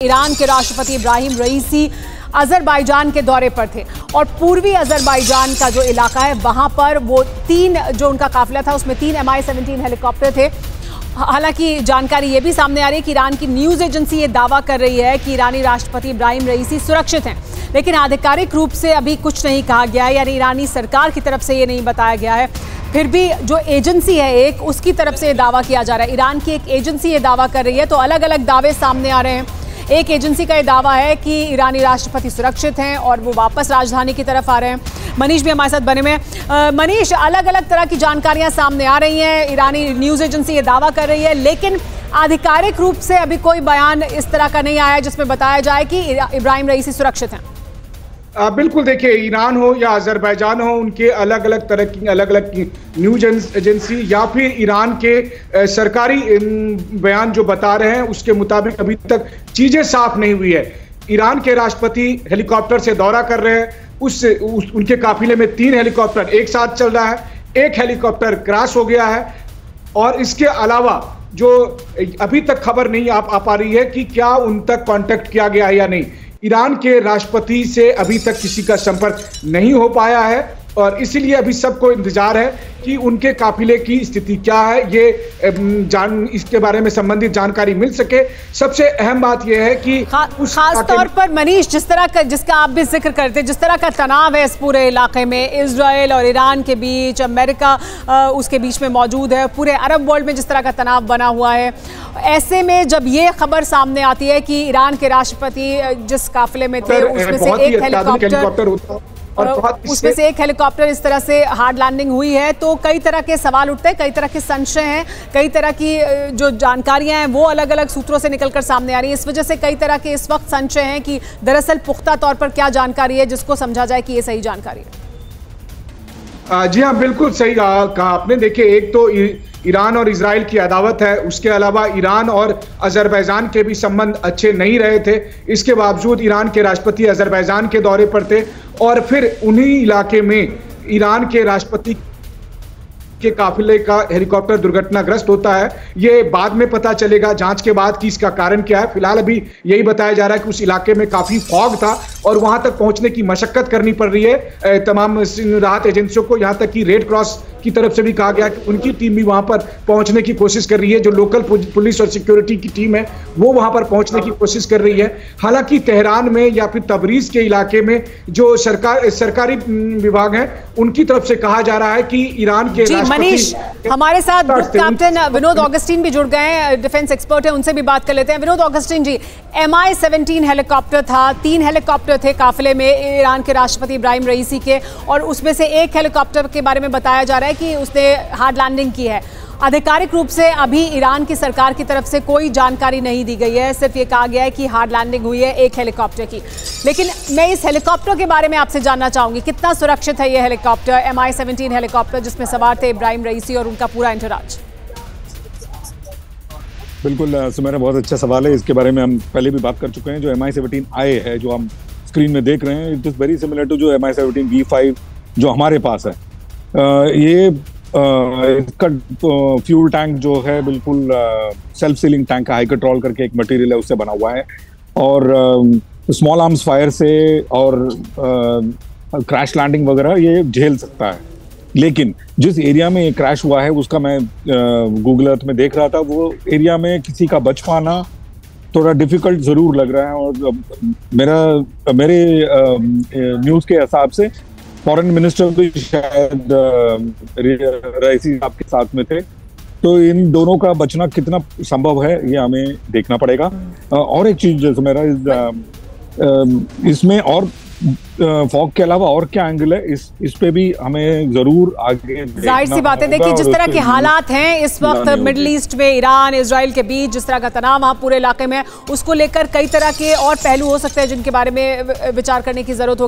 Iran के राष्ट्रपति इब्राहिम रईसी Azerbaijan के दौरे पर थे और पूर्वी अजरबैजान का जो इलाका है वहां पर वो जो उनका काफिला था उसमें 3 Mi-17 हेलीकॉप्टर थे। हालांकि जानकारी ये भी सामने आ रही है कि ईरान की न्यूज एजेंसी ये दावा कर रही है कि ईरानी राष्ट्रपति इब्राहिम रईसी सुरक्षित हैं, लेकिन आधिकारिक रूप से अभी कुछ नहीं कहा गया है, यानी ईरानी सरकार की तरफ से ये नहीं बताया गया है। फिर भी जो एजेंसी है एक उसकी तरफ से दावा किया जा रहा है, ईरान की एक एजेंसी ये दावा कर रही है, तो अलग अलग दावे सामने आ रहे हैं। एक एजेंसी का ये दावा है कि ईरानी राष्ट्रपति सुरक्षित हैं और वो वापस राजधानी की तरफ आ रहे हैं। मनीष भी हमारे साथ बने में। मनीष, अलग अलग तरह की जानकारियां सामने आ रही हैं, ईरानी न्यूज़ एजेंसी ये दावा कर रही है, लेकिन आधिकारिक रूप से अभी कोई बयान इस तरह का नहीं आया जिसमें बताया जाए कि इब्राहिम रईसी सुरक्षित हैं। बिल्कुल, देखिए, ईरान हो या अजरबैजान हो, उनके अलग अलग तरह की अलग अलग न्यूज एजेंसी या फिर ईरान के सरकारी बयान जो बता रहे हैं उसके मुताबिक अभी तक चीजें साफ नहीं हुई है। ईरान के राष्ट्रपति हेलीकॉप्टर से दौरा कर रहे हैं, उनके काफिले में 3 हेलीकॉप्टर एक साथ चल रहा है, एक हेलीकॉप्टर क्रैश हो गया है और इसके अलावा जो अभी तक खबर नहीं आ पा रही है कि क्या उन तक कांटेक्ट किया गया है या नहीं। ईरान के राष्ट्रपति से अभी तक किसी का संपर्क नहीं हो पाया है और इसीलिए अभी सबको इंतजार है कि उनके काफिले की स्थिति क्या है, ये इसके बारे में संबंधित जानकारी मिल सके। सबसे अहम बात यह है कि खास तौर पर मनीष, जिसका आप भी जिक्र करते हैं, जिस तरह का तनाव है इस पूरे इलाके में, इजराइल और ईरान के बीच, अमेरिका उसके बीच में मौजूद है, पूरे अरब वर्ल्ड में जिस तरह का तनाव बना हुआ है, ऐसे में जब ये खबर सामने आती है कि ईरान के राष्ट्रपति जिस काफिले में थे उसमें से एक हेलीकॉप्टर और उसमें से एक हेलीकॉप्टर इस तरह से हार्ड लैंडिंग हुई है, तो कई तरह के सवाल उठते हैं, कई तरह के संशय हैं, कई तरह की जो जानकारियां हैं वो अलग अलग सूत्रों से निकलकर सामने आ रही है। इस वजह से कई तरह के इस वक्त संशय हैं कि दरअसल पुख्ता तौर पर क्या जानकारी है जिसको समझा जाए कि ये सही जानकारी है। जी हाँ, बिल्कुल सही कहा आपने। देखिए, एक तो ईरान और इजराइल की अदावत है, उसके अलावा ईरान और अजरबैजान के भी संबंध अच्छे नहीं रहे थे। इसके बावजूद ईरान के राष्ट्रपति अजरबैजान के दौरे पर थे और फिर उन्हीं इलाके में ईरान के राष्ट्रपति के काफिले का हेलीकॉप्टर दुर्घटनाग्रस्त होता है। ये बाद में पता चलेगा जांच के बाद कि इसका कारण क्या है। फिलहाल अभी यही बताया जा रहा है कि उस इलाके में काफी फॉग था और वहां तक पहुंचने की मशक्कत करनी पड़ रही है तमाम राहत एजेंसियों को। यहां तक कि रेड क्रॉस की तरफ से भी कहा गया कि उनकी टीम भी वहां पर पहुंचने की कोशिश कर रही है। जो लोकल पुलिस और सिक्योरिटी की टीम है वो वहां पर पहुंचने की कोशिश कर रही है। हालांकि तेहरान में या फिर तबरीज के इलाके में जो सरकारी विभाग हैं उनकी तरफ से कहा जा रहा है कि ईरान के मनीष, हमारे साथ कैप्टन विनोद ऑगस्टीन भी जुड़ गए हैं, डिफेंस एक्सपर्ट है, उनसे भी बात कर लेते हैं। विनोद ऑगस्टीन जी, Mi-17 हेलीकॉप्टर था, 3 हेलीकॉप्टर थे काफिले में ईरान के राष्ट्रपति इब्राहिम रईसी के, और उसमें से एक हेलीकॉप्टर के बारे में बताया जा रहा है कि उसने हार्ड लैंडिंग की है। आधिकारिक रूप से अभी ईरान की सरकार की तरफ से कोई जानकारी नहीं दी गई है, सिर्फ ये कहा गया है कि हार्ड लैंडिंग हुई है एक हेलीकॉप्टर की। लेकिन मैं इस हेलीकॉप्टर के बारे में आपसे जानना चाहूंगी, कितना सुरक्षित है ये हेलीकॉप्टर, Mi-17 हेलीकॉप्टर जिसमें सवार थे इब्राहिम रईसी और उनका पूरा एंटोराज? बिल्कुल सुमेरा, बहुत अच्छा सवाल है। इसके बारे में हम पहले भी बात कर चुके हैं। जो Mi-17I है जो हम स्क्रीन में देख रहे हैं, it is very similar to जो Mi-17 V5 जो हमारे पास है। ये इसका फ्यूल टैंक जो है बिल्कुल सेल्फ सीलिंग टैंक है, हाइकट्रॉल करके एक मटेरियल है उससे बना हुआ है और स्मॉल आर्म्स फायर से और क्रैश लैंडिंग वगैरह ये झेल सकता है। लेकिन जिस एरिया में ये क्रैश हुआ है उसका मैं गूगल अर्थ में देख रहा था, वो एरिया में किसी का बच पाना थोड़ा डिफिकल्ट जरूर लग रहा है। और मेरे न्यूज़ के हिसाब से फॉरेन मिनिस्टर भी शायद रईसी साहब के साथ में थे, तो इन दोनों का बचना कितना संभव है ये हमें देखना पड़ेगा। और एक चीज जैसे मेरा इसमें और फॉग के अलावा और क्या एंगल है इस पे भी हमें जरूर आगे जाहिर सी बात है। देखिए, जिस तरह के हालात हैं इस वक्त मिडिल ईस्ट में, ईरान इजराइल के बीच जिस तरह का तनाव वहाँ पूरे इलाके में, उसको लेकर कई तरह के और पहलू हो सकते हैं जिनके बारे में विचार करने की जरूरत होगी।